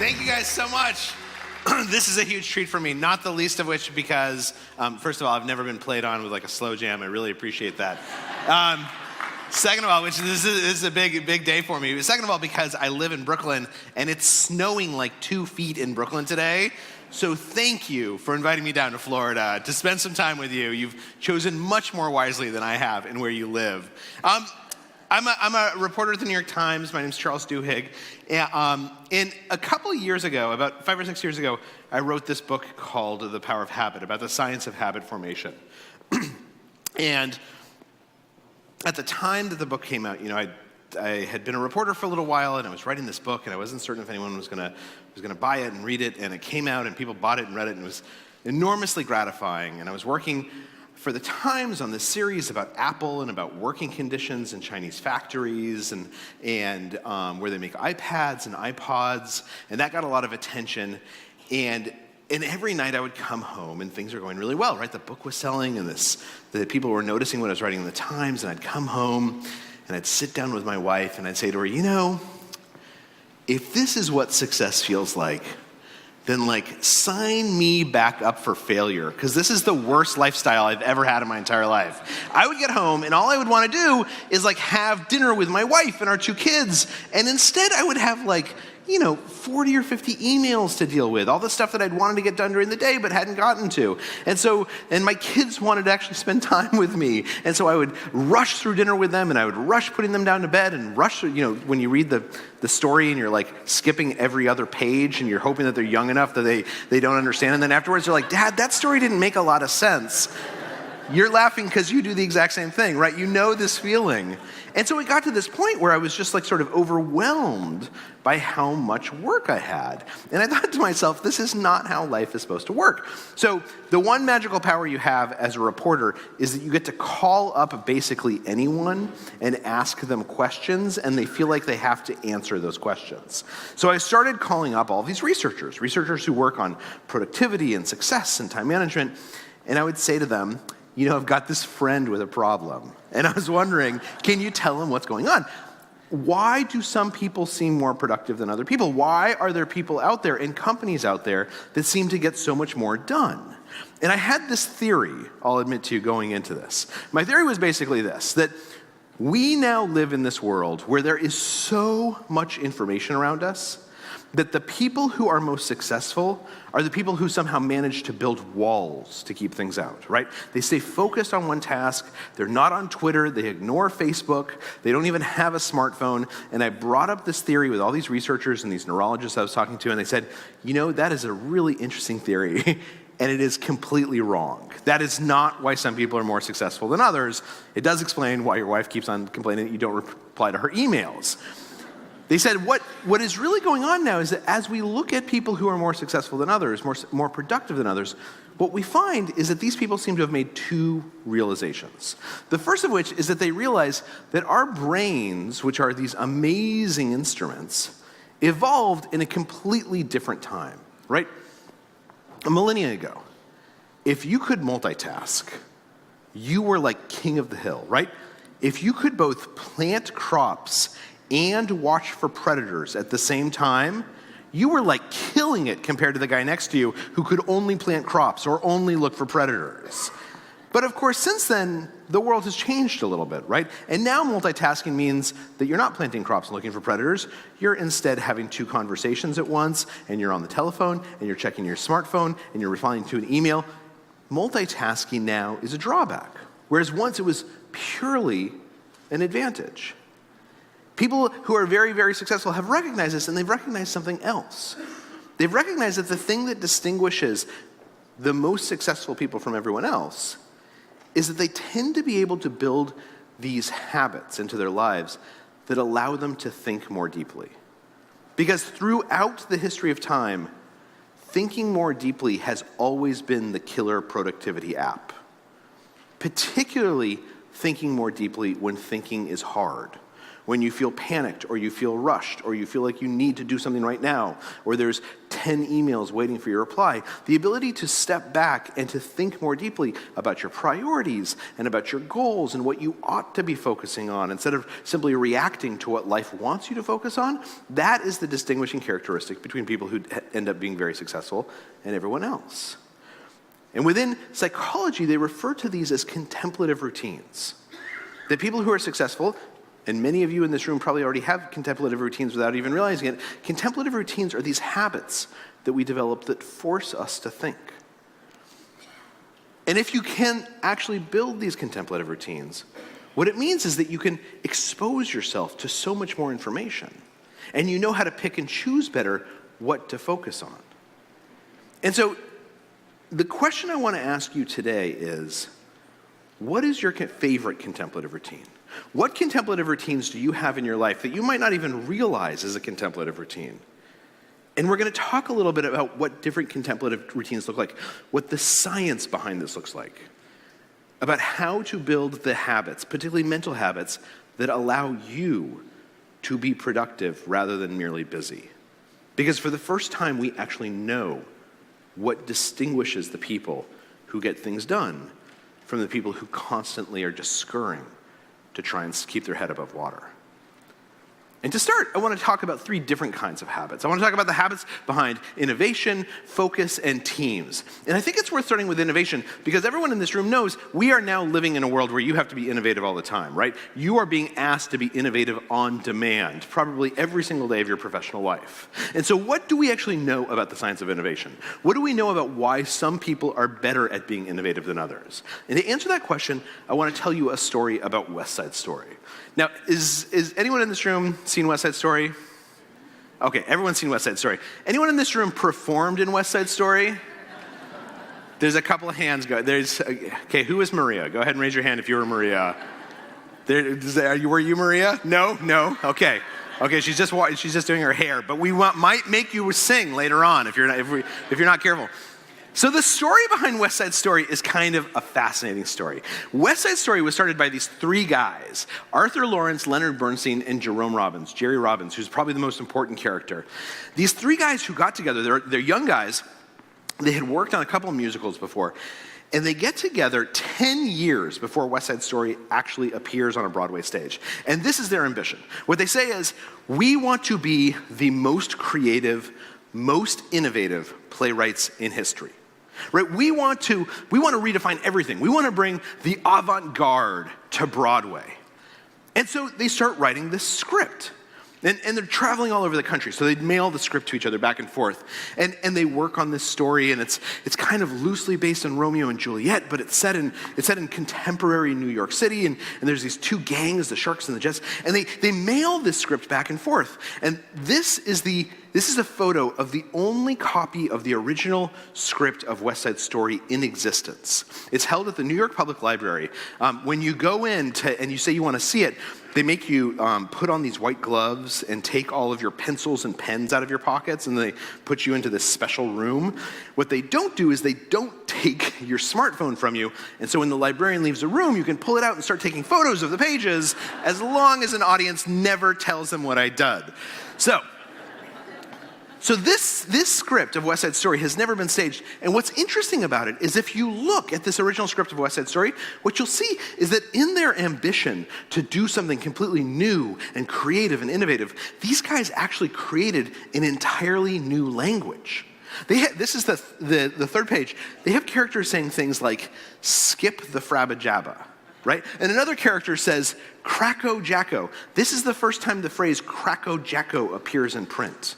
Thank you guys so much. This is a huge treat for me, not the least of which because, first of all, I've never been played on with like a slow jam. I really appreciate that. Second of all, which this is a big day for me. Second of all, because I live in Brooklyn and it's snowing like 2 feet in Brooklyn today. So thank you for inviting me down to Florida to spend some time with you. You've chosen much more wisely than I have in where you live. I'm a reporter at the New York Times. My name's Charles Duhigg. And a couple of years ago, about 5 or 6 years ago, I wrote this book called The Power of Habit, about the science of habit formation. And at the time that the book came out, I had been a reporter for a little while, and I was writing this book, and I wasn't certain if anyone was gonna buy it and read it, and it came out, and people bought it and read it, and it was enormously gratifying. And I was working for the Times on this series about Apple and about working conditions in Chinese factories and where they make iPads and iPods, and that got a lot of attention. And every night I would come home and things were going really well, right? The book was selling and the people were noticing what I was writing in the Times, and I'd come home and I'd sit down with my wife and I'd say to her, if this is what success feels like, then sign me back up for failure, because this is the worst lifestyle I've ever had in my entire life. I would get home and all I would want to do is have dinner with my wife and our 2 kids, and instead I would have 40 or 50 emails to deal with, all the stuff that I'd wanted to get done during the day but hadn't gotten to. And my kids wanted to actually spend time with me. And so I would rush through dinner with them, and I would rush putting them down to bed, and rush, when you read the story and you're skipping every other page and you're hoping that they're young enough that they don't understand. And then afterwards they're like, Dad, that story didn't make a lot of sense. You're laughing because you do the exact same thing, right? You know this feeling. And so it got to this point where I was just sort of overwhelmed by how much work I had. And I thought to myself, this is not how life is supposed to work. So the one magical power you have as a reporter is that you get to call up basically anyone and ask them questions, and they feel like they have to answer those questions. So I started calling up all these researchers who work on productivity and success and time management, and I would say to them, I've got this friend with a problem. And I was wondering, can you tell him what's going on? Why do some people seem more productive than other people? Why are there people out there and companies out there that seem to get so much more done? And I had this theory, I'll admit to you, going into this. My theory was basically this, that we now live in this world where there is so much information around us that the people who are most successful are the people who somehow manage to build walls to keep things out, right? They stay focused on one task. They're not on Twitter. They ignore Facebook. They don't even have a smartphone. And I brought up this theory with all these researchers and these neurologists I was talking to, and they said, that is a really interesting theory, and it is completely wrong. That is not why some people are more successful than others. It does explain why your wife keeps on complaining that you don't reply to her emails. They said what is really going on now is that as we look at people who are more successful than others, more productive than others, what we find is that these people seem to have made 2 realizations. The first of which is that they realize that our brains, which are these amazing instruments, evolved in a completely different time, right? A millennia ago, if you could multitask, you were like king of the hill, right? If you could both plant crops and watch for predators at the same time, you were killing it compared to the guy next to you who could only plant crops or only look for predators. But of course, since then, the world has changed a little bit, right? And now multitasking means that you're not planting crops and looking for predators. You're instead having 2 conversations at once, and you're on the telephone, and you're checking your smartphone, and you're replying to an email. Multitasking now is a drawback, whereas once it was purely an advantage. People who are very, very successful have recognized this, and they've recognized something else. They've recognized that the thing that distinguishes the most successful people from everyone else is that they tend to be able to build these habits into their lives that allow them to think more deeply. Because throughout the history of time, thinking more deeply has always been the killer productivity app. Particularly thinking more deeply when thinking is hard. when you feel panicked or you feel rushed or you feel like you need to do something right now or there's 10 emails waiting for your reply, the ability to step back and to think more deeply about your priorities and about your goals and what you ought to be focusing on instead of simply reacting to what life wants you to focus on, that is the distinguishing characteristic between people who end up being very successful and everyone else. And within psychology, they refer to these as contemplative routines. That people who are successful, and many of you in this room probably already have contemplative routines without even realizing it, contemplative routines are these habits that we develop that force us to think. And if you can actually build these contemplative routines, what it means is that you can expose yourself to so much more information, and you know how to pick and choose better what to focus on. And so the question I want to ask you today is, what is your favorite contemplative routine? What contemplative routines do you have in your life that you might not even realize is a contemplative routine? And we're going to talk a little bit about what different contemplative routines look like, what the science behind this looks like, about how to build the habits, particularly mental habits, that allow you to be productive rather than merely busy. Because for the first time, we actually know what distinguishes the people who get things done from the people who constantly are just scurrying to try and keep their head above water. And to start, I want to talk about 3 different kinds of habits. I want to talk about the habits behind innovation, focus, and teams. And I think it's worth starting with innovation because everyone in this room knows we are now living in a world where you have to be innovative all the time, right? You are being asked to be innovative on demand, probably every single day of your professional life. And so what do we actually know about the science of innovation? What do we know about why some people are better at being innovative than others? And to answer that question, I want to tell you a story about West Side Story. Now, is anyone in this room seen West Side Story? Okay, everyone's seen West Side Story. Anyone in this room performed in West Side Story? There's a couple of hands go. Okay, who is Maria? Go ahead and raise your hand if you were Maria. Were you Maria? No. Okay, she's just doing her hair. But we might make you sing later on if you're not careful. So the story behind West Side Story is kind of a fascinating story. West Side Story was started by these 3 guys, Arthur Lawrence, Leonard Bernstein, and Jerome Robbins, Jerry Robbins, who's probably the most important character. These 3 guys who got together, they're young guys, they had worked on a couple of musicals before, and they get together 10 years before West Side Story actually appears on a Broadway stage. And this is their ambition. What they say is, we want to be the most creative, most innovative playwrights in history. Right? We want to redefine everything. We want to bring the avant-garde to Broadway. And so they start writing this script. And they're traveling all over the country, so they mail the script to each other back and forth. And they work on this story, and it's kind of loosely based on Romeo and Juliet, but it's set in contemporary New York City, and there's these 2 gangs, the Sharks and the Jets, and they mail this script back and forth. And this is a photo of the only copy of the original script of West Side Story in existence. It's held at the New York Public Library. When you go in and you say you want to see it, they make you put on these white gloves and take all of your pencils and pens out of your pockets, and they put you into this special room. What they don't do is they don't take your smartphone from you, and so when the librarian leaves the room, you can pull it out and start taking photos of the pages as long as an audience never tells them what I did. So this script of West Side Story has never been staged. And what's interesting about it is if you look at this original script of West Side Story, what you'll see is that in their ambition to do something completely new and creative and innovative, these guys actually created an entirely new language. This is the 3rd page. They have characters saying things like, skip the frabba jabba. Right? And another character says, cracko jacko. This is the first time the phrase cracko jacko appears in print.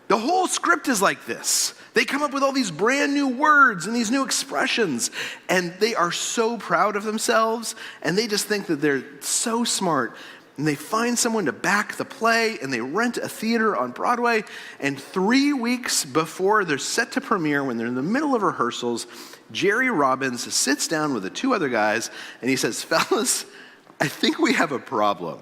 The whole script is like this. They come up with all these brand new words and these new expressions, and they are so proud of themselves, and they just think that they're so smart, and they find someone to back the play, and they rent a theater on Broadway, and 3 weeks before they're set to premiere, when they're in the middle of rehearsals, Jerry Robbins sits down with the 2 other guys, and he says, fellas, I think we have a problem,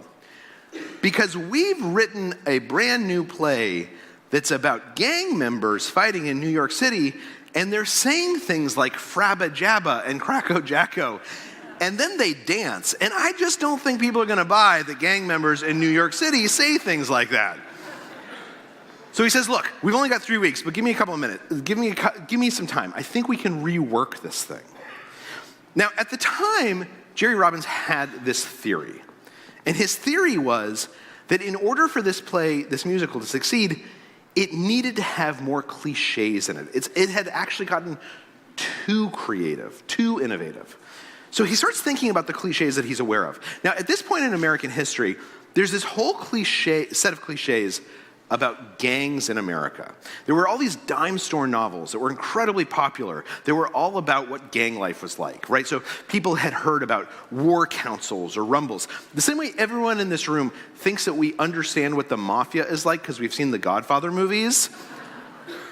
because we've written a brand new play that's about gang members fighting in New York City, and they're saying things like frabba jabba and cracko jacko. And then they dance. And I just don't think people are going to buy that gang members in New York City say things like that. So he says, look, we've only got 3 weeks, but give me a couple of minutes. Give me some time. I think we can rework this thing. Now, at the time, Jerry Robbins had this theory. And his theory was that in order for this play, this musical, to succeed, it needed to have more cliches in it. It had actually gotten too creative, too innovative. So he starts thinking about the cliches that he's aware of. Now, at this point in American history, there's this whole set of cliches about gangs in America. There were all these dime store novels that were incredibly popular. They were all about what gang life was like, right? So people had heard about war councils or rumbles. The same way everyone in this room thinks that we understand what the mafia is like because we've seen the Godfather movies.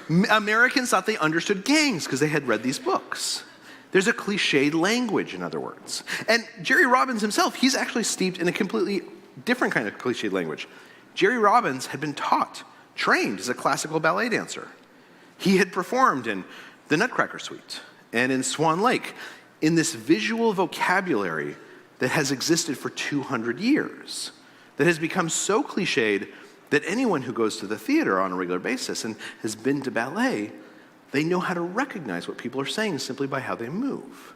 Americans thought they understood gangs because they had read these books. There's a cliched language, in other words. And Jerry Robbins himself, he's actually steeped in a completely different kind of cliched language. Jerry Robbins had been trained as a classical ballet dancer. He had performed in the Nutcracker Suite and in Swan Lake in this visual vocabulary that has existed for 200 years, that has become so cliched that anyone who goes to the theater on a regular basis and has been to ballet, they know how to recognize what people are saying simply by how they move.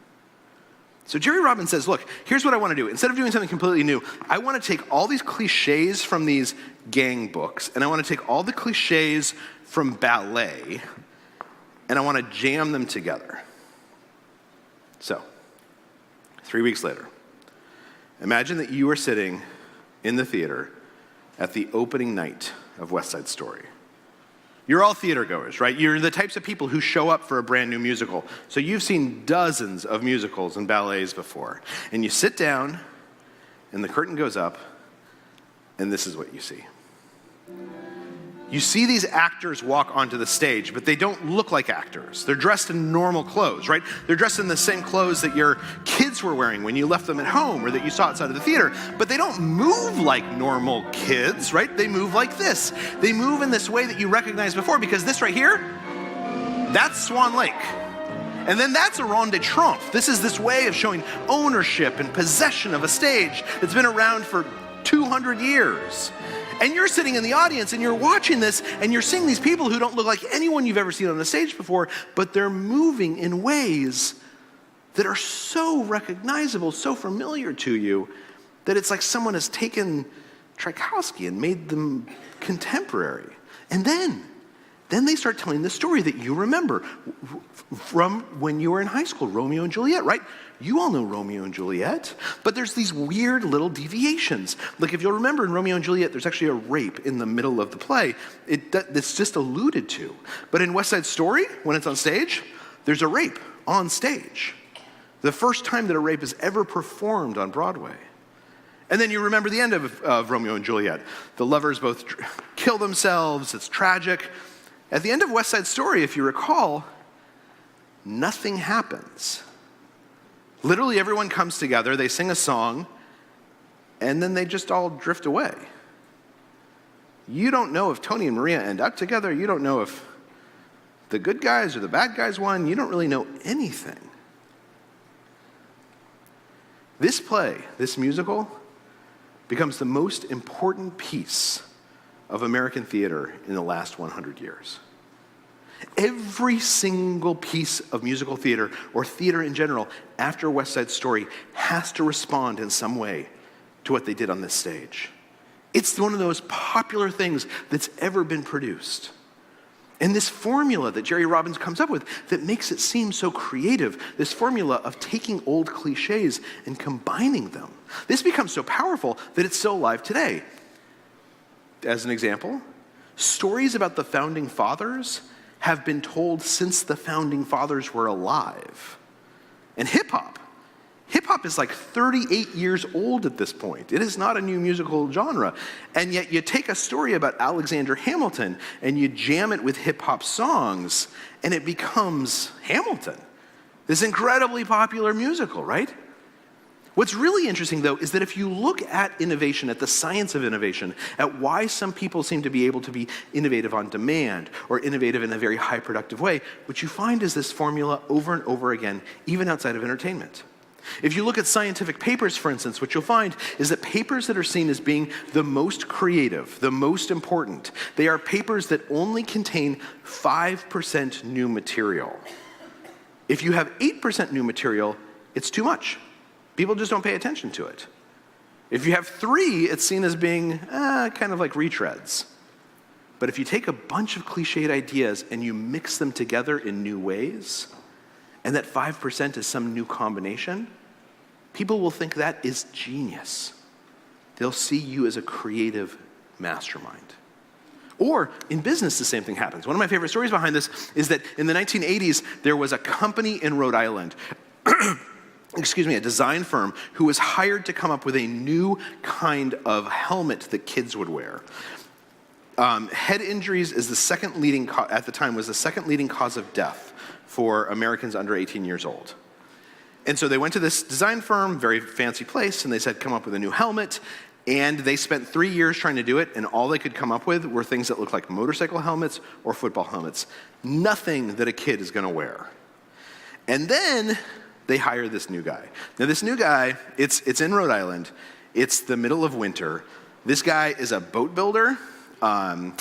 So Jerry Robbins says, look, here's what I want to do. Instead of doing something completely new, I want to take all these cliches from these gang books, and I want to take all the cliches from ballet, and I want to jam them together. So, 3 weeks later, imagine that you are sitting in the theater at the opening night of West Side Story. You're all theater goers, right? You're the types of people who show up for a brand new musical. So you've seen dozens of musicals and ballets before. And you sit down, and the curtain goes up, and this is what you see. You see these actors walk onto the stage, but they don't look like actors. They're dressed in normal clothes, right? They're dressed in the same clothes that your kids were wearing when you left them at home or that you saw outside of the theater. But they don't move like normal kids, right? They move like this. They move in this way that you recognized before, because this right here, that's Swan Lake. And then that's a Ronde de Triomphe. This is this way of showing ownership and possession of a stage that's been around for 200 years. And you're sitting in the audience and you're watching this and you're seeing these people who don't look like anyone you've ever seen on the stage before, but they're moving in ways that are so recognizable, so familiar to you, that it's like someone has taken Tchaikovsky and made them contemporary. And then they start telling the story that you remember from when you were in high school, Romeo and Juliet, right? You all know Romeo and Juliet, but there's these weird little deviations. Like if you'll remember in Romeo and Juliet, there's actually a rape in the middle of the play. It's just alluded to. But in West Side Story, when it's on stage, there's a rape on stage. The first time that a rape is ever performed on Broadway. And then you remember the end of Romeo and Juliet. The lovers both kill themselves. It's tragic. At the end of West Side Story, if you recall, nothing happens. Literally everyone comes together, they sing a song, and then they just all drift away. You don't know if Tony and Maria end up together. You don't know if the good guys or the bad guys won. You don't really know anything. This play, this musical, becomes the most important piece of American theater in the last 100 years. Every single piece of musical theater, or theater in general, after West Side Story has to respond in some way to what they did on this stage. It's one of the most popular things that's ever been produced. And this formula that Jerry Robbins comes up with that makes it seem so creative, this formula of taking old cliches and combining them, this becomes so powerful that it's still alive today. As an example, stories about the founding fathers have been told since the founding fathers were alive. And hip-hop is like 38 years old at this point. It is not a new musical genre. And yet you take a story about Alexander Hamilton and you jam it with hip-hop songs and it becomes Hamilton. This incredibly popular musical, right? What's really interesting, though, is that if you look at innovation, at the science of innovation, at why some people seem to be able to be innovative on demand or innovative in a very high productive way, what you find is this formula over and over again, even outside of entertainment. If you look at scientific papers, for instance, what you'll find is that papers that are seen as being the most creative, the most important, they are papers that only contain 5% new material. If you have 8% new material, it's too much. People just don't pay attention to it. If you have 3, it's seen as being kind of like retreads. But if you take a bunch of cliched ideas and you mix them together in new ways, and that 5% is some new combination, people will think that is genius. They'll see you as a creative mastermind. Or in business, the same thing happens. One of my favorite stories behind this is that in the 1980s, there was a company in Rhode Island, a design firm, who was hired to come up with a new kind of helmet that kids would wear. Head injuries is the second leading, at the time, was the second leading cause of death for Americans under 18 years old. And so they went to this design firm, very fancy place, and they said, come up with a new helmet. And they spent 3 years trying to do it, and all they could come up with were things that looked like motorcycle helmets or football helmets. Nothing that a kid is gonna wear. And then they hire this new guy. Now this new guy, it's in Rhode Island. It's the middle of winter. This guy is a boat builder. I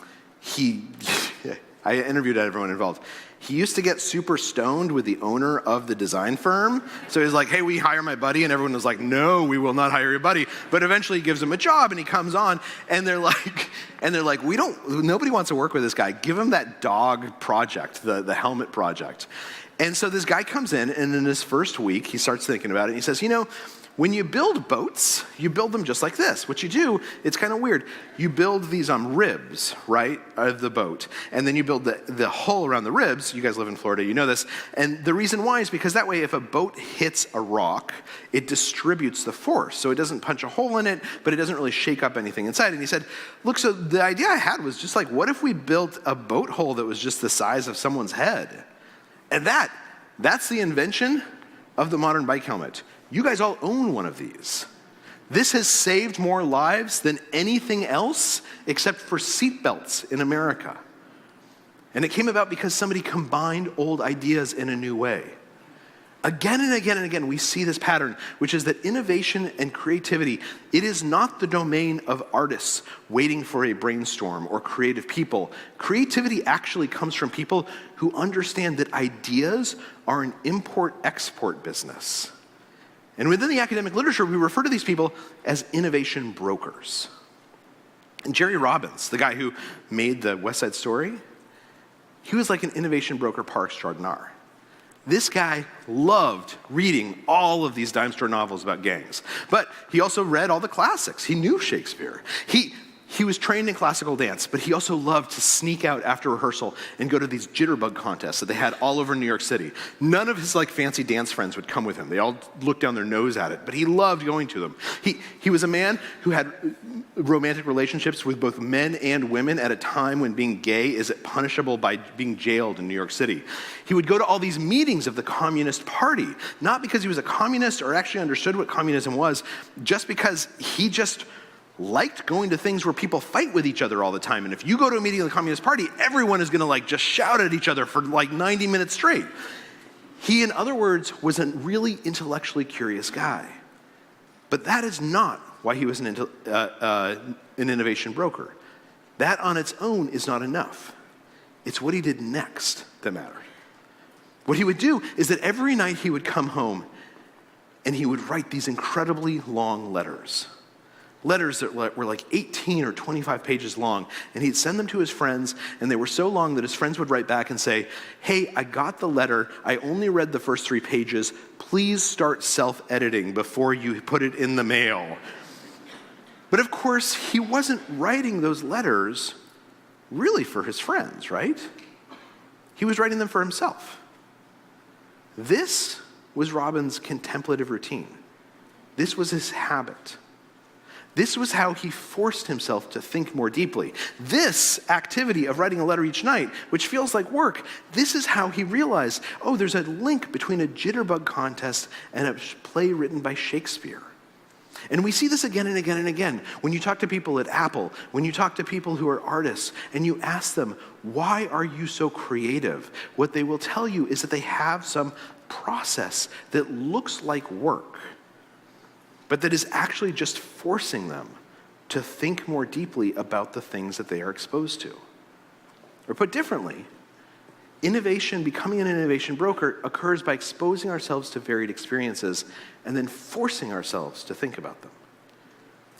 interviewed everyone involved. He used to get super stoned with the owner of the design firm. So he's like, hey, will you hire my buddy? And everyone was like, no, we will not hire your buddy. But eventually he gives him a job and he comes on and they're like, nobody wants to work with this guy. Give him that dog project, the helmet project. And so this guy comes in, and in his first week, he starts thinking about it. And he says, when you build boats, you build them just like this. What you do, it's kind of weird. You build these ribs, right, of the boat. And then you build the hull around the ribs. You guys live in Florida, you know this. And the reason why is because that way, if a boat hits a rock, it distributes the force. So it doesn't punch a hole in it, but it doesn't really shake up anything inside. And he said, look, so the idea I had was just like, what if we built a boat hull that was just the size of someone's head? And that's the invention of the modern bike helmet. You guys all own one of these. This has saved more lives than anything else except for seatbelts in America. And it came about because somebody combined old ideas in a new way. Again and again and again, we see this pattern, which is that innovation and creativity, it is not the domain of artists waiting for a brainstorm or creative people. Creativity actually comes from people who understand that ideas are an import-export business. And within the academic literature, we refer to these people as innovation brokers. And Jerry Robbins, the guy who made the West Side Story, he was like an innovation broker par extraordinaire. This guy loved reading all of these dime store novels about gangs. But he also read all the classics. He knew Shakespeare. He was trained in classical dance, but he also loved to sneak out after rehearsal and go to these jitterbug contests that they had all over New York City. None of his fancy dance friends would come with him. They all looked down their nose at it, but he loved going to them. He was a man who had romantic relationships with both men and women at a time when being gay is punishable by being jailed in New York City. He would go to all these meetings of the Communist Party, not because he was a communist or actually understood what communism was, just because he just liked going to things where people fight with each other all the time. And if you go to a meeting of the Communist Party, everyone is gonna just shout at each other for 90 minutes straight. He, in other words, was a really intellectually curious guy. But that is not why he was an innovation broker. That on its own is not enough. It's what he did next that mattered. What he would do is that every night he would come home and he would write these incredibly long letters. Letters that were 18 or 25 pages long, and he'd send them to his friends, and they were so long that his friends would write back and say, hey, I got the letter, I only read the first 3 pages, please start self-editing before you put it in the mail. But of course, he wasn't writing those letters really for his friends, right? He was writing them for himself. This was Robbins' contemplative routine. This was his habit. This was how he forced himself to think more deeply. This activity of writing a letter each night, which feels like work, this is how he realized, oh, there's a link between a jitterbug contest and a play written by Shakespeare. And we see this again and again and again. When you talk to people at Apple, when you talk to people who are artists, and you ask them, why are you so creative? What they will tell you is that they have some process that looks like work, but that is actually just forcing them to think more deeply about the things that they are exposed to. Or put differently, innovation, becoming an innovation broker, occurs by exposing ourselves to varied experiences and then forcing ourselves to think about them.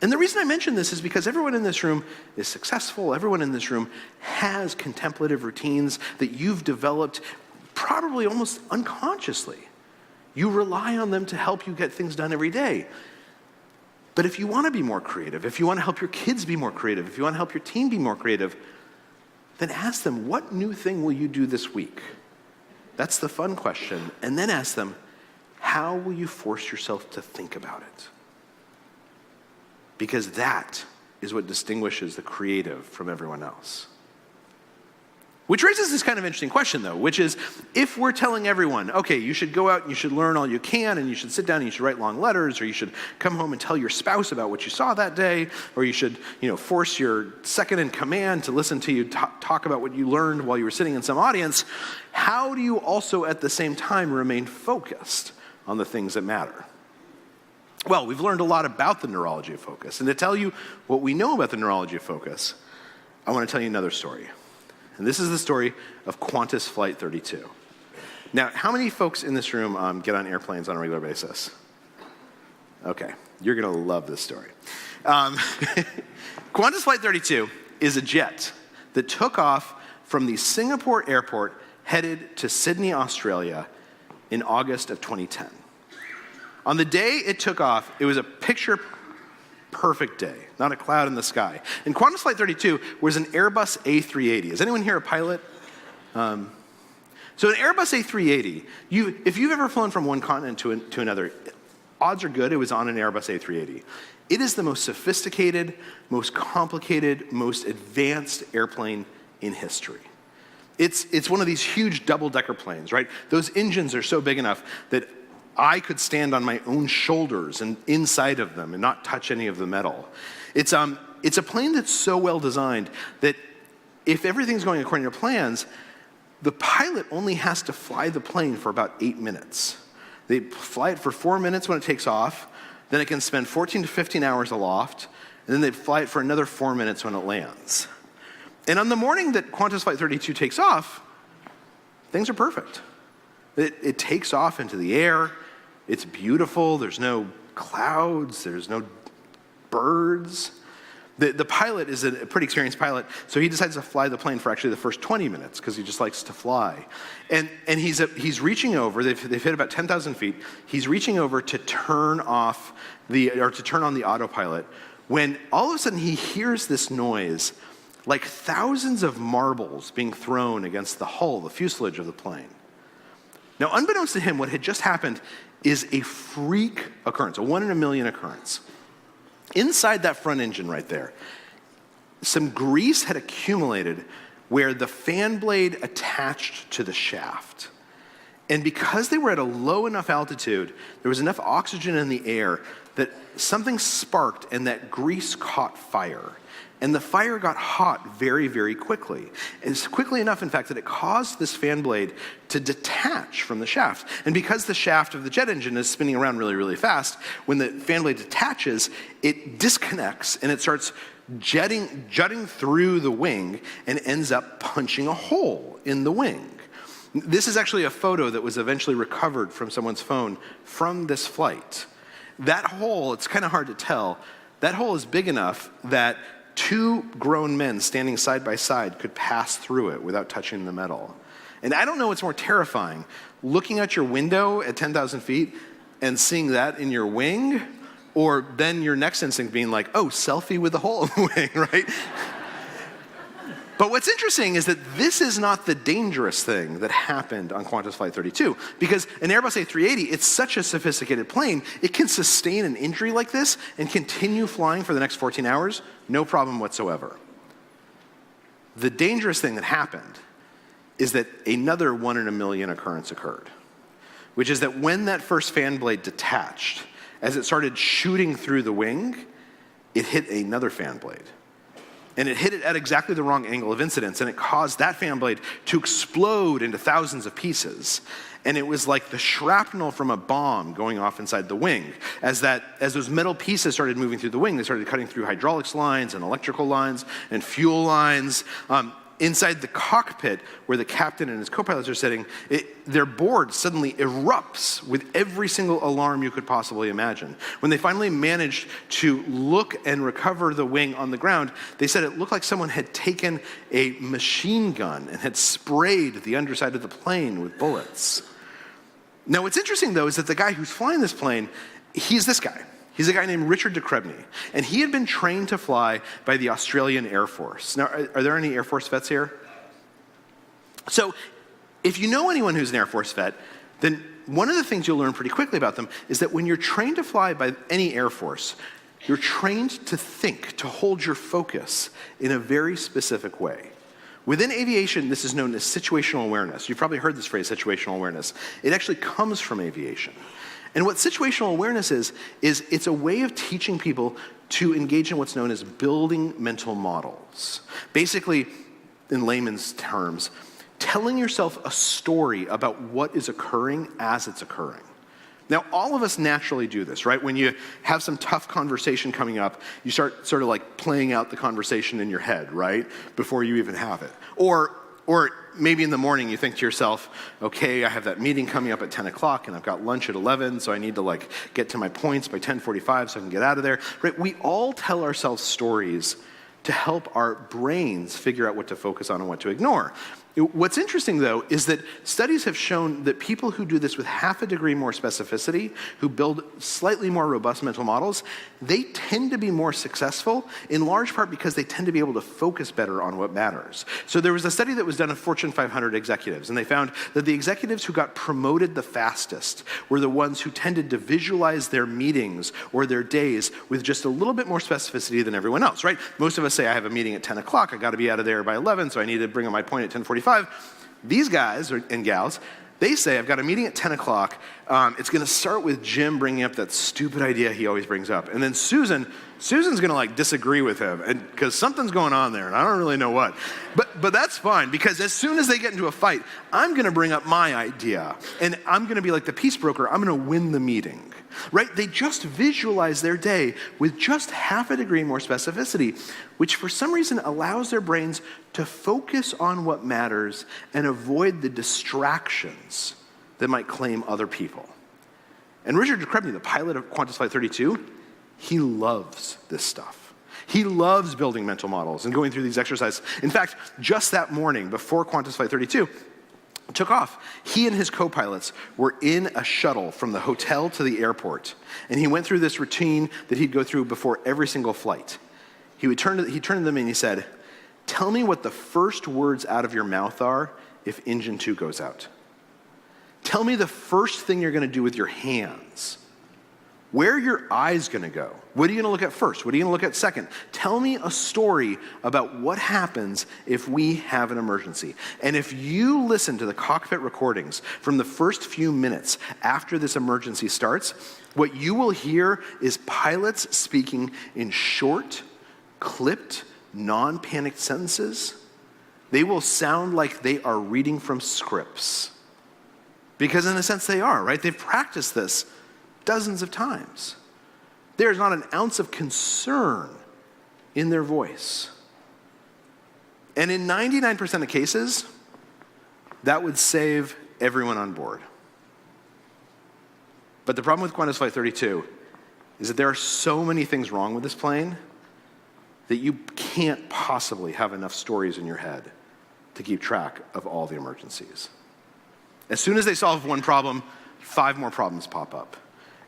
And the reason I mention this is because everyone in this room is successful. Everyone in this room has contemplative routines that you've developed probably almost unconsciously. You rely on them to help you get things done every day. But if you want to be more creative, if you want to help your kids be more creative, if you want to help your team be more creative, then ask them, what new thing will you do this week? That's the fun question. And then ask them, how will you force yourself to think about it? Because that is what distinguishes the creative from everyone else. Which raises this kind of interesting question, though, which is, if we're telling everyone, okay, you should go out and you should learn all you can, and you should sit down and you should write long letters, or you should come home and tell your spouse about what you saw that day, or you should, force your second in command to listen to you talk about what you learned while you were sitting in some audience, how do you also at the same time remain focused on the things that matter? Well, we've learned a lot about the neurology of focus. And to tell you what we know about the neurology of focus, I want to tell you another story. And this is the story of Qantas Flight 32. Now, how many folks in this room get on airplanes on a regular basis? Okay, you're going to love this story. Qantas Flight 32 is a jet that took off from the Singapore airport headed to Sydney, Australia in August of 2010. On the day it took off, it was a picture-perfect day, not a cloud in the sky. And Qantas Flight 32 was an Airbus A380. Is anyone here a pilot? So an Airbus A380, if you've ever flown from one continent to another, odds are good it was on an Airbus A380. It is the most sophisticated, most complicated, most advanced airplane in history. It's one of these huge double-decker planes, right? Those engines are so big enough that I could stand on my own shoulders and inside of them and not touch any of the metal. It's a plane that's so well designed that if everything's going according to plans, the pilot only has to fly the plane for about 8 minutes. They fly it for 4 minutes when it takes off, then it can spend 14 to 15 hours aloft, and then they fly it for another 4 minutes when it lands. And on the morning that Qantas Flight 32 takes off, things are perfect. It takes off into the air. It's beautiful. There's no clouds. There's no birds. The pilot is a pretty experienced pilot, so he decides to fly the plane for actually the first 20 minutes because he just likes to fly. And he's reaching over. They've hit about 10,000 feet. He's reaching over to turn on the autopilot when all of a sudden he hears this noise like thousands of marbles being thrown against the hull, the fuselage of the plane. Now, unbeknownst to him, what had just happened is a freak occurrence, a 1 in a million occurrence. Inside that front engine right there, some grease had accumulated where the fan blade attached to the shaft. And because they were at a low enough altitude, there was enough oxygen in the air that something sparked and that grease caught fire. And the fire got hot very, very quickly. It's quickly enough, in fact, that it caused this fan blade to detach from the shaft. And because the shaft of the jet engine is spinning around really, really fast, when the fan blade detaches, it disconnects and it starts jutting through the wing and ends up punching a hole in the wing. This is actually a photo that was eventually recovered from someone's phone from this flight. That hole, it's kind of hard to tell, that hole is big enough that 2 grown men standing side by side could pass through it without touching the metal. And I don't know what's more terrifying, looking out your window at 10,000 feet and seeing that in your wing, or then your next instinct being like, oh, selfie with the hole in the wing, right? But what's interesting is that this is not the dangerous thing that happened on Qantas Flight 32, because an Airbus A380, it's such a sophisticated plane, it can sustain an injury like this and continue flying for the next 14 hours, no problem whatsoever. The dangerous thing that happened is that another 1 in a million occurrence occurred, which is that when that first fan blade detached, as it started shooting through the wing, it hit another fan blade. And it hit it at exactly the wrong angle of incidence, and it caused that fan blade to explode into thousands of pieces. And it was like the shrapnel from a bomb going off inside the wing. As those metal pieces started moving through the wing, they started cutting through hydraulics lines and electrical lines and fuel lines. Inside the cockpit, where the captain and his co-pilots are sitting, their board suddenly erupts with every single alarm you could possibly imagine. When they finally managed to look and recover the wing on the ground, they said it looked like someone had taken a machine gun and had sprayed the underside of the plane with bullets. Now, what's interesting, though, is that the guy who's flying this plane, he's this guy. He's a guy named Richard de Crespigny, and he had been trained to fly by the Australian Air Force. Now, are there any Air Force vets here? So, if you know anyone who's an Air Force vet, then one of the things you'll learn pretty quickly about them is that when you're trained to fly by any Air Force, you're trained to think, to hold your focus in a very specific way. Within aviation, this is known as situational awareness. You've probably heard this phrase, situational awareness. It actually comes from aviation. And what situational awareness is it's a way of teaching people to engage in what's known as building mental models. Basically, in layman's terms, telling yourself a story about what is occurring as it's occurring. Now, all of us naturally do this, right? When you have some tough conversation coming up, you start sort of like playing out the conversation in your head, right? Before you even have it. Or maybe in the morning you think to yourself, okay, I have that meeting coming up at 10 o'clock and I've got lunch at 11, so I need to get to my points by 10:45 so I can get out of there, right? We all tell ourselves stories to help our brains figure out what to focus on and what to ignore. What's interesting, though, is that studies have shown that people who do this with half a degree more specificity, who build slightly more robust mental models, they tend to be more successful, in large part because they tend to be able to focus better on what matters. So there was a study that was done of Fortune 500 executives, and they found that the executives who got promoted the fastest were the ones who tended to visualize their meetings or their days with just a little bit more specificity than everyone else, right? Most of us say, I have a meeting at 10 o'clock, I got to be out of there by 11, so I need to bring up my point at 10:45. These guys and gals, they say, I've got a meeting at 10 o'clock. It's going to start with Jim bringing up that stupid idea he always brings up. And then Susan's going to disagree with him because something's going on there, and I don't really know what. But that's fine, because as soon as they get into a fight, I'm going to bring up my idea. And I'm going to be like the peace broker. I'm going to win the meeting. Right? They just visualize their day with just half a degree more specificity, which for some reason allows their brains to focus on what matters and avoid the distractions that might claim other people. And Richard de Crespigny, the pilot of Qantas Flight 32, he loves this stuff. He loves building mental models and going through these exercises. In fact, just that morning before Qantas Flight 32 took off, he and his co-pilots were in a shuttle from the hotel to the airport, and he went through this routine that he'd go through before every single flight. He turned to them and he said, tell me what the first words out of your mouth are if engine 2 goes out. Tell me the first thing you're going to do with your hands. Where are your eyes going to go? What are you going to look at first? What are you going to look at second? Tell me a story about what happens if we have an emergency. And if you listen to the cockpit recordings from the first few minutes after this emergency starts, what you will hear is pilots speaking in short, clipped, non-panicked sentences. They will sound like they are reading from scripts. Because in a sense they are, right? They've practiced this dozens of times. There's not an ounce of concern in their voice. And in 99% of cases, that would save everyone on board. But the problem with Qantas Flight 32 is that there are so many things wrong with this plane that you can't possibly have enough stories in your head to keep track of all the emergencies. As soon as they solve one problem, 5 more problems pop up.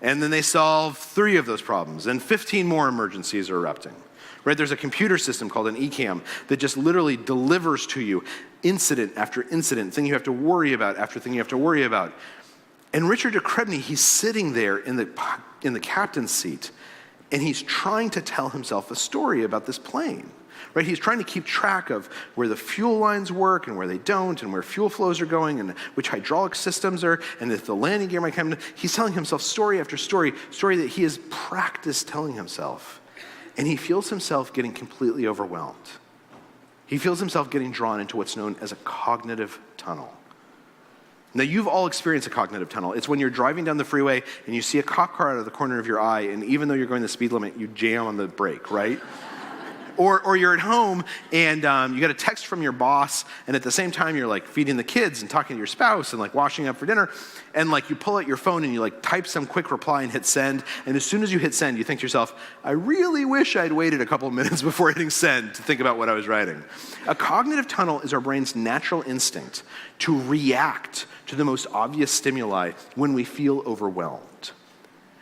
And then they solve 3 of those problems, and 15 more emergencies are erupting. Right? There's a computer system called an ECAM that just literally delivers to you incident after incident, thing you have to worry about after thing you have to worry about. And Richard de Crespigny, he's sitting there in the captain's seat, and he's trying to tell himself a story about this plane. Right? He's trying to keep track of where the fuel lines work and where they don't, and where fuel flows are going, and which hydraulic systems are, and if the landing gear might come. He's telling himself story after story that he has practiced telling himself. and he feels himself getting completely overwhelmed. He feels himself getting drawn into what's known as a cognitive tunnel. Now, you've all experienced a cognitive tunnel. It's when you're driving down the freeway and you see a cop car out of the corner of your eye, and even though you're going the speed limit, you jam on the brake, right? Or you're at home and you get a text from your boss, and at the same time you're like feeding the kids and talking to your spouse and like washing up for dinner, and like you pull out your phone and you like type some quick reply and hit send, and as soon as you hit send, you think to yourself, I really wish I'd waited a couple of minutes before hitting send to think about what I was writing. A cognitive tunnel is our brain's natural instinct to react to the most obvious stimuli when we feel overwhelmed.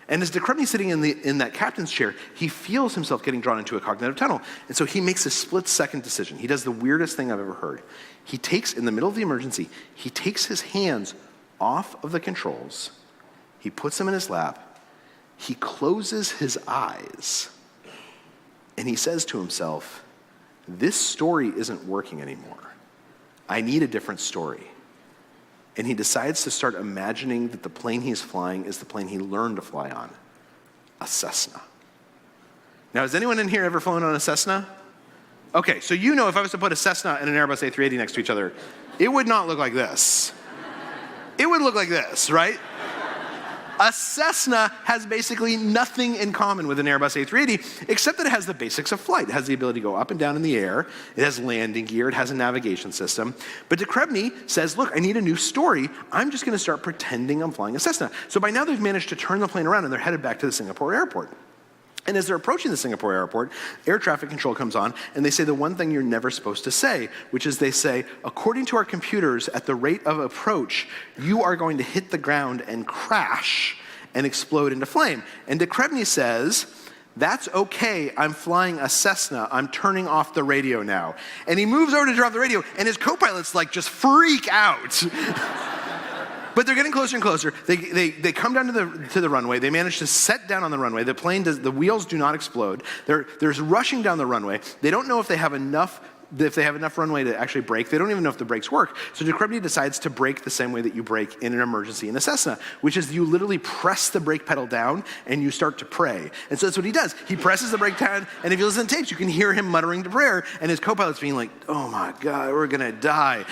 And as de Crespigny's sitting in that captain's chair, he feels himself getting drawn into a cognitive tunnel. And so he makes a split-second decision. He does the weirdest thing I've ever heard. He takes, in the middle of the emergency, he takes his hands off of the controls, he puts them in his lap, he closes his eyes, and he says to himself, this story isn't working anymore. I need a different story. And he decides to start imagining that the plane he's flying is the plane he learned to fly on, a Cessna. Now, has anyone in here ever flown on a Cessna? Okay, so you know if I was to put a Cessna and an Airbus A380 next to each other, it would not look like this. It would look like this, right? A Cessna has basically nothing in common with an Airbus A380, except that it has the basics of flight. It has the ability to go up and down in the air. It has landing gear. It has a navigation system. But de Crespigny says, look, I need a new story. I'm just going to start pretending I'm flying a Cessna. So by now they've managed to turn the plane around, and they're headed back to the Singapore airport. And as they're approaching the Singapore airport, air traffic control comes on, and they say the one thing you're never supposed to say, which is they say, according to our computers, at the rate of approach, you are going to hit the ground and crash and explode into flame. And de Crespigny says, that's okay, I'm flying a Cessna, I'm turning off the radio now. And he moves over to turn off the radio, and his co-pilots like just freak out. But they're getting closer and closer. They come down to the runway. They manage to set down on the runway. The wheels do not explode. They're rushing down the runway. They don't know if they have enough runway to actually brake. They don't even know if the brakes work. So de Crespigny decides to brake the same way that you brake in an emergency in a Cessna, which is you literally press the brake pedal down and you start to pray. And so that's what he does. He presses the brake down, and if you listen to tapes, you can hear him muttering to prayer, and his co-pilot's being like, oh my God, we're gonna die.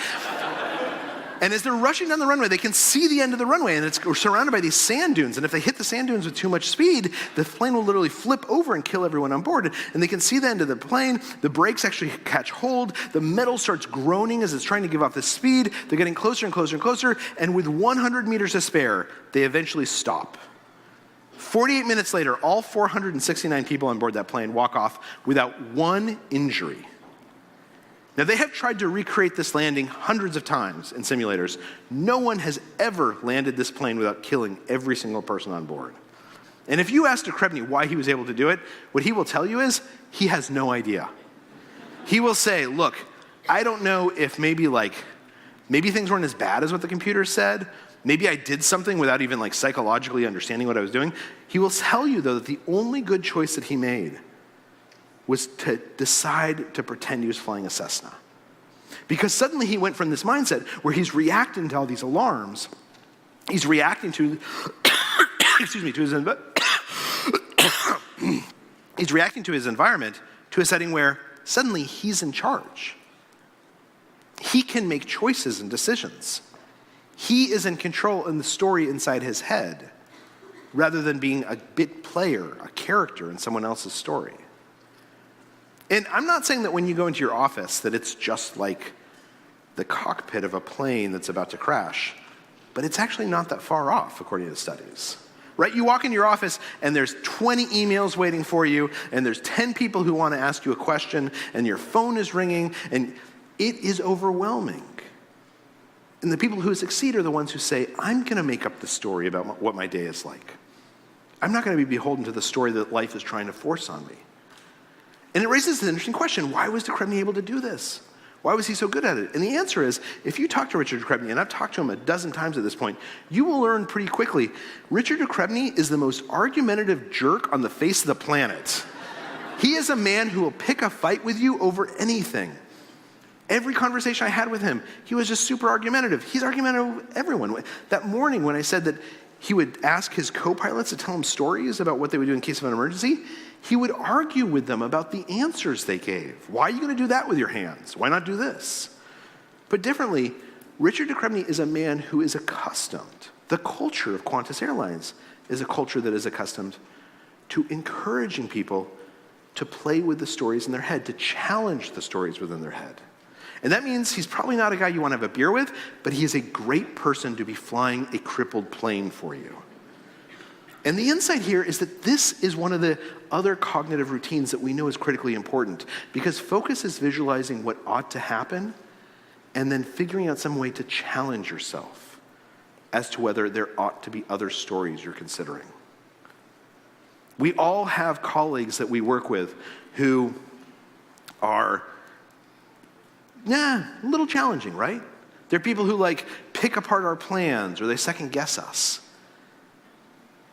And as they're rushing down the runway, they can see the end of the runway, and it's surrounded by these sand dunes. And if they hit the sand dunes with too much speed, the plane will literally flip over and kill everyone on board. And they can see the end of the plane. The brakes actually catch hold. The metal starts groaning as it's trying to give off the speed. They're getting closer and closer and closer. And with 100 meters to spare, they eventually stop. 48 minutes later, all 469 people on board that plane walk off without one injury. Now, they have tried to recreate this landing hundreds of times in simulators. No one has ever landed this plane without killing every single person on board. And if you ask de Crespigny why he was able to do it, what he will tell you is he has no idea. He will say, look, I don't know if maybe things weren't as bad as what the computer said. Maybe I did something without even psychologically understanding what I was doing. He will tell you, though, that the only good choice that he made was to decide to pretend he was flying a Cessna. Because suddenly he went from this mindset where he's reacting to all these alarms, he's reacting to, he's reacting to his environment, to a setting where suddenly he's in charge. He can make choices and decisions. He is in control in the story inside his head, rather than being a bit player, a character in someone else's story. And I'm not saying that when you go into your office that it's just like the cockpit of a plane that's about to crash, but it's actually not that far off, according to studies. Right? You walk into your office and there's 20 emails waiting for you, and there's 10 people who want to ask you a question, and your phone is ringing, and it is overwhelming. And the people who succeed are the ones who say, I'm going to make up the story about what my day is like. I'm not going to be beholden to the story that life is trying to force on me. And it raises an interesting question. Why was de Crespigny able to do this? Why was he so good at it? And the answer is, if you talk to Richard de Crespigny, and I've talked to him a dozen times at this point, you will learn pretty quickly, Richard de Crespigny is the most argumentative jerk on the face of the planet. He is a man who will pick a fight with you over anything. Every conversation I had with him, he was just super argumentative. He's argumentative with everyone. That morning when I said that he would ask his co-pilots to tell him stories about what they would do in case of an emergency, He would argue with them about the answers they gave. Why are you going to do that with your hands? Why not do this? Put differently, Richard de Crespigny is a man who is accustomed. The culture of Qantas Airlines is a culture that is accustomed to encouraging people to play with the stories in their head, to challenge the stories within their head. And that means he's probably not a guy you want to have a beer with, but he is a great person to be flying a crippled plane for you. And the insight here is that this is one of the other cognitive routines that we know is critically important, because focus is visualizing what ought to happen and then figuring out some way to challenge yourself as to whether there ought to be other stories you're considering. We all have colleagues that we work with who are, a little challenging, right? They're people who pick apart our plans or they second guess us.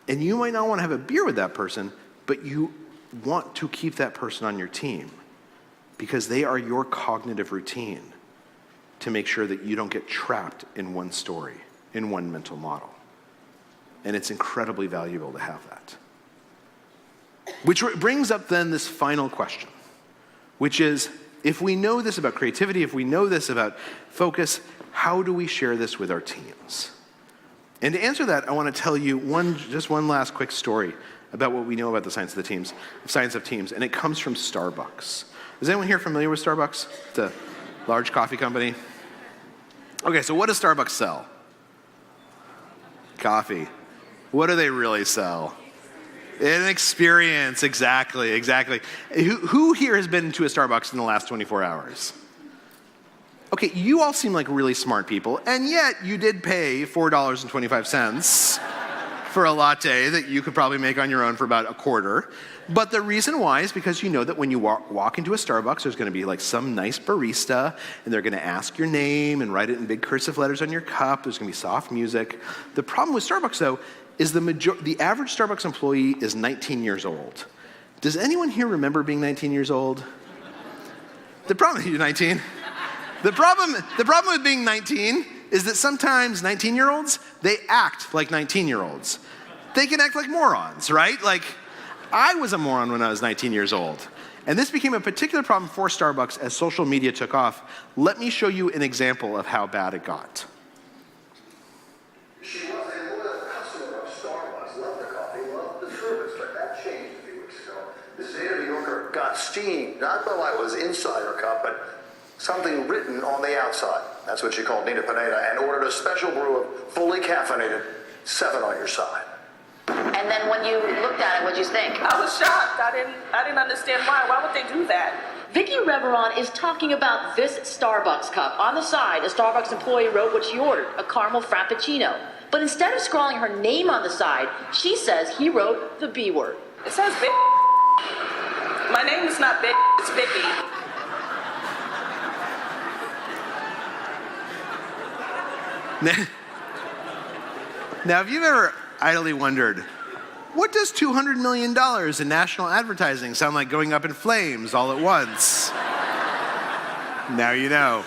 And you might not want to have a beer with that person, but you want to keep that person on your team because they are your cognitive routine to make sure that you don't get trapped in one story, in one mental model. And it's incredibly valuable to have that. Which brings up then this final question, which is, if we know this about creativity, if we know this about focus, how do we share this with our teams? And to answer that, I want to tell you just one last quick story about what we know about the science of teams, and it comes from Starbucks. Is anyone here familiar with Starbucks? It's a large coffee company. Okay, so what does Starbucks sell? Coffee. What do they really sell? An experience, exactly. Who here has been to a Starbucks in the last 24 hours? Okay, you all seem like really smart people, and yet you did pay $4.25 for a latte that you could probably make on your own for about a quarter. But the reason why is because you know that when you walk into a Starbucks, there's going to be some nice barista, and they're going to ask your name and write it in big cursive letters on your cup. There's going to be soft music. The problem with Starbucks, though, is the average Starbucks employee is 19 years old. Does anyone here remember being 19 years old? The problem, you're 19? The problem with being 19 is that sometimes 19-year-olds, they act like 19-year-olds. They can act like morons, right? I was a moron when I was 19 years old. And this became a particular problem for Starbucks as social media took off. Let me show you an example of how bad it got. She was a loyal customer of Starbucks, loved the coffee, loved the service, but that changed a few weeks ago. This New Yorker got steamed, not the light was inside her cup, but something written on the outside. That's what she called Nina Pineda, and ordered a special brew of fully caffeinated 7 on your side. And then when you looked at it, what'd you think? I was shocked. I didn't understand why. Why would they do that? Vicky Reveron is talking about this Starbucks cup. On the side, a Starbucks employee wrote what she ordered, a caramel frappuccino. But instead of scrawling her name on the side, she says he wrote the B word. It says Vic. My name is not Vic, it's Vicky. Now, have you ever idly wondered, what does $200 million in national advertising sound like going up in flames all at once? Now you know.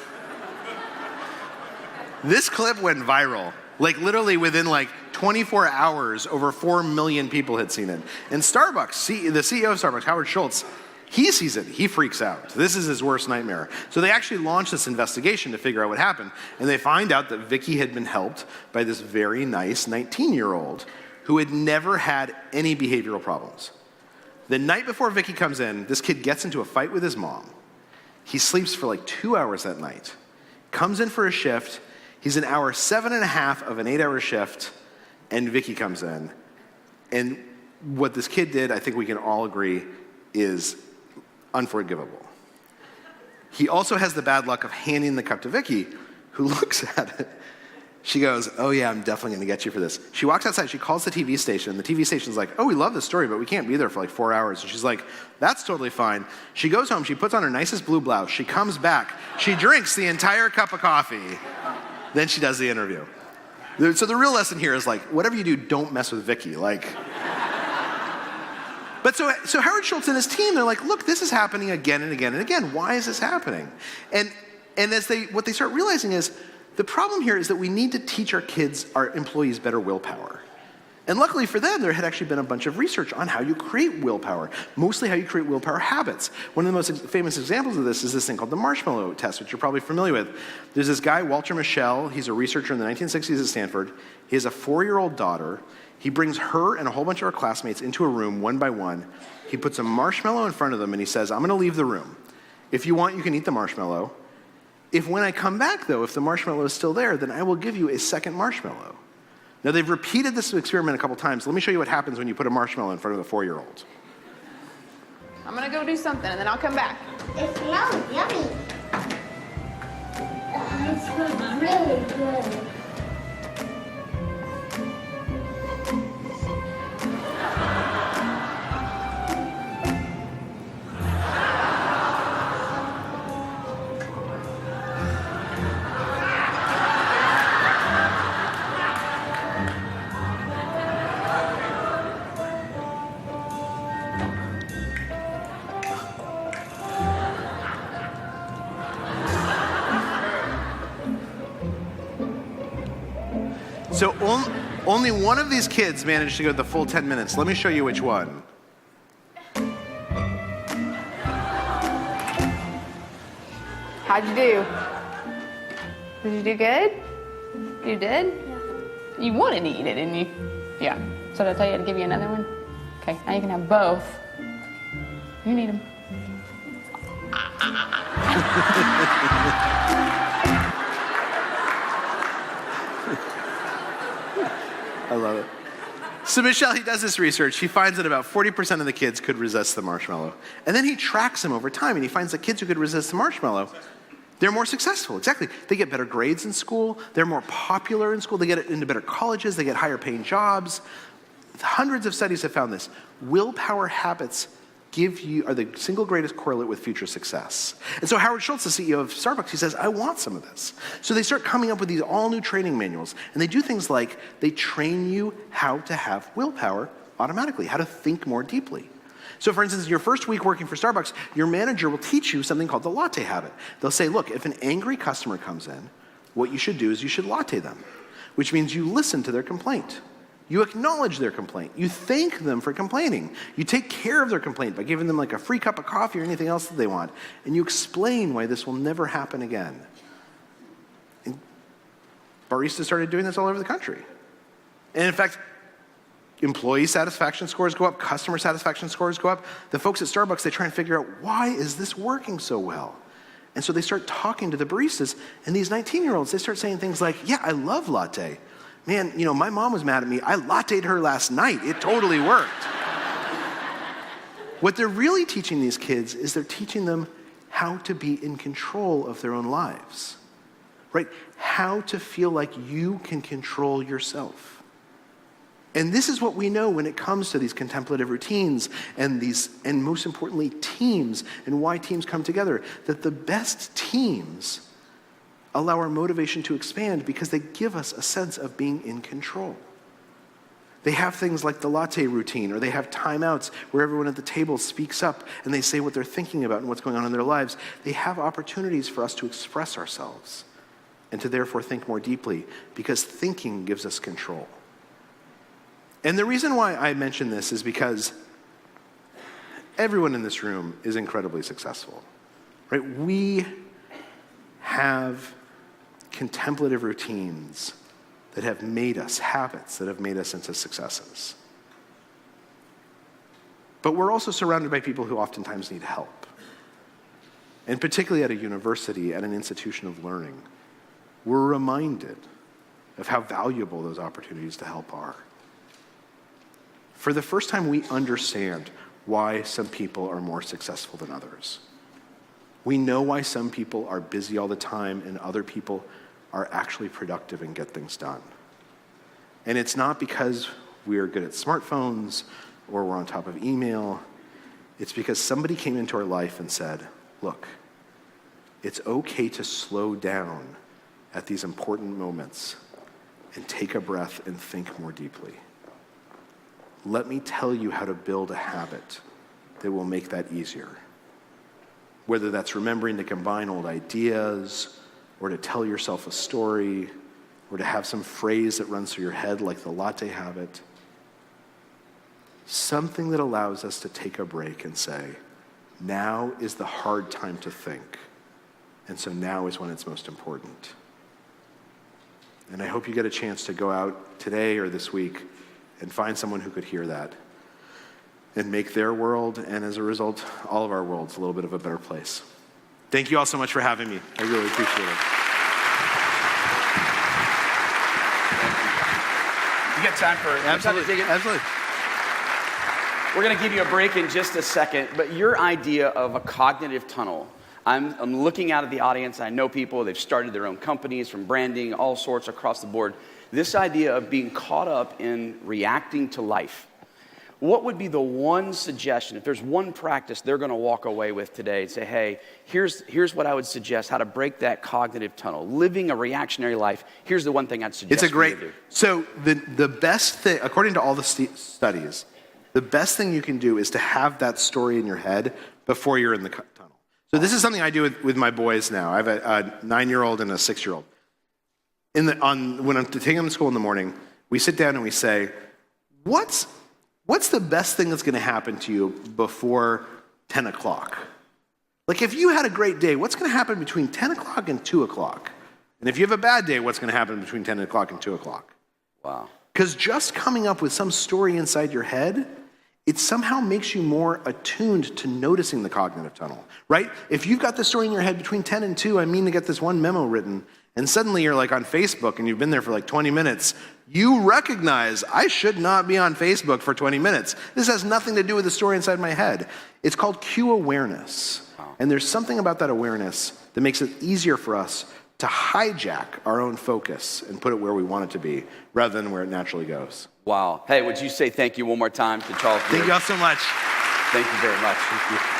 This clip went viral. Literally within 24 hours, over 4 million people had seen it. And Starbucks, the CEO of Starbucks, Howard Schultz, he sees it, he freaks out. This is his worst nightmare. So they actually launched this investigation to figure out what happened. And they find out that Vicky had been helped by this very nice 19-year-old who had never had any behavioral problems. The night before Vicky comes in, this kid gets into a fight with his mom. He sleeps for 2 hours that night, comes in for a shift. He's an hour 7.5 of an 8-hour shift, and Vicky comes in. And what this kid did, I think we can all agree, is unforgivable. He also has the bad luck of handing the cup to Vicky, who looks at it. She goes, oh yeah, I'm definitely going to get you for this. She walks outside, she calls the TV station. The TV station's like, oh, we love this story, but we can't be there for 4 hours. And she's like, that's totally fine. She goes home, she puts on her nicest blue blouse. She comes back, she drinks the entire cup of coffee. Then she does the interview. So the real lesson here is whatever you do, don't mess with Vicky. But so Howard Schultz and his team, they're like, look, this is happening again and again and again. Why is this happening? And what they start realizing is the problem here is that we need to teach our employees better willpower. And luckily for them, there had actually been a bunch of research on how you create willpower, mostly how you create willpower habits. One of the most famous examples of this is this thing called the marshmallow test, which you're probably familiar with. There's this guy, Walter Mischel. He's a researcher in the 1960s at Stanford. He has a 4-year-old daughter. He brings her and a whole bunch of her classmates into a room one by one. He puts a marshmallow in front of them and he says, I'm going to leave the room. If you want, you can eat the marshmallow. If when I come back, though, if the marshmallow is still there, then I will give you a second marshmallow. Now, they've repeated this experiment a couple times. Let me show you what happens when you put a marshmallow in front of the 4-year-old. I'm gonna go do something and then I'll come back. It smells yummy. It smells really good. So only one of these kids managed to go the full 10 minutes. Let me show you which one. How'd you do? Did you do good? You did? Yeah. You wanted to eat it, didn't you? Yeah. So did I tell you to give you another one? Okay, now you can have both. You need them. I love it. So Mischel, he does this research. He finds that about 40% of the kids could resist the marshmallow. And then he tracks them over time, and he finds that kids who could resist the marshmallow, they're more successful. Exactly. They get better grades in school. They're more popular in school. They get into better colleges. They get higher paying jobs. Hundreds of studies have found this. Willpower habits are the single greatest correlate with future success. And so Howard Schultz, the CEO of Starbucks, he says, I want some of this. So they start coming up with these all new training manuals. And they do things like they train you how to have willpower automatically, how to think more deeply. So for instance, your first week working for Starbucks, your manager will teach you something called the latte habit. They'll say, look, if an angry customer comes in, what you should do is you should latte them, which means you listen to their complaint. You acknowledge their complaint. You thank them for complaining. You take care of their complaint by giving them like a free cup of coffee or anything else that they want. And you explain why this will never happen again. And baristas started doing this all over the country. And in fact, employee satisfaction scores go up, customer satisfaction scores go up. The folks at Starbucks, they try and figure out, why is this working so well? And so they start talking to the baristas, and these 19-year-olds, they start saying things like, yeah, I love latte. Man, my mom was mad at me. I latte'd her last night. It totally worked. What they're really teaching these kids is they're teaching them how to be in control of their own lives, right? How to feel like you can control yourself. And this is what we know when it comes to these contemplative routines and most importantly, teams, and why teams come together, that the best teams allow our motivation to expand because they give us a sense of being in control. They have things like the latte routine, or they have timeouts where everyone at the table speaks up and they say what they're thinking about and what's going on in their lives. They have opportunities for us to express ourselves and to therefore think more deeply, because thinking gives us control. And the reason why I mention this is because everyone in this room is incredibly successful, right? We have contemplative routines that have made us, habits that have made us into successes. But we're also surrounded by people who oftentimes need help. And particularly at a university, at an institution of learning, we're reminded of how valuable those opportunities to help are. For the first time, we understand why some people are more successful than others. We know why some people are busy all the time and other people are actually productive and get things done. And it's not because we are good at smartphones or we're on top of email. It's because somebody came into our life and said, look, it's okay to slow down at these important moments and take a breath and think more deeply. Let me tell you how to build a habit that will make that easier. Whether that's remembering to combine old ideas, or to tell yourself a story, or to have some phrase that runs through your head like the latte habit. something that allows us to take a break and say, now is the hard time to think. And so now is when it's most important. And I hope you get a chance to go out today or this week and find someone who could hear that and make their world, and as a result, all of our worlds, a little bit of a better place. Thank you all so much for having me. I really appreciate it. You get time for Absolutely. Absolutely. We're going to give you a break in just a second, but your idea of a cognitive tunnel, I'm looking out at the audience. I know people, they've started their own companies from branding, all sorts across the board. This idea of being caught up in reacting to life. What would be the one suggestion, if there's one practice they're going to walk away with today and say, hey, here's what I would suggest, how to break that cognitive tunnel. Living a reactionary life, here's the one thing I'd suggest. It's a great, you to do. so the best thing, according to all the studies, the best thing you can do is to have that story in your head before you're in the tunnel. So this is something I do with my boys now. I have a 9-year-old and a 6-year-old. When I'm taking them to school in the morning, we sit down and we say, what's the best thing that's going to happen to you before 10 o'clock? Like if you had a great day, what's going to happen between 10 o'clock and 2 o'clock? And if you have a bad day, what's going to happen between 10 o'clock and 2 o'clock? Wow. Because just coming up with some story inside your head, it somehow makes you more attuned to noticing the cognitive tunnel, right? If you've got the story in your head between 10 and 2, I mean to get this one memo written, and suddenly you're like on Facebook and you've been there for like 20 minutes, you recognize I should not be on Facebook for 20 minutes. This has nothing to do with the story inside my head. It's called cue awareness. Wow. And there's something about that awareness that makes it easier for us to hijack our own focus and put it where we want it to be, rather than where it naturally goes. Wow. Hey, would you say thank you one more time to Charles? Thank you all so much. Thank you very much. Thank you.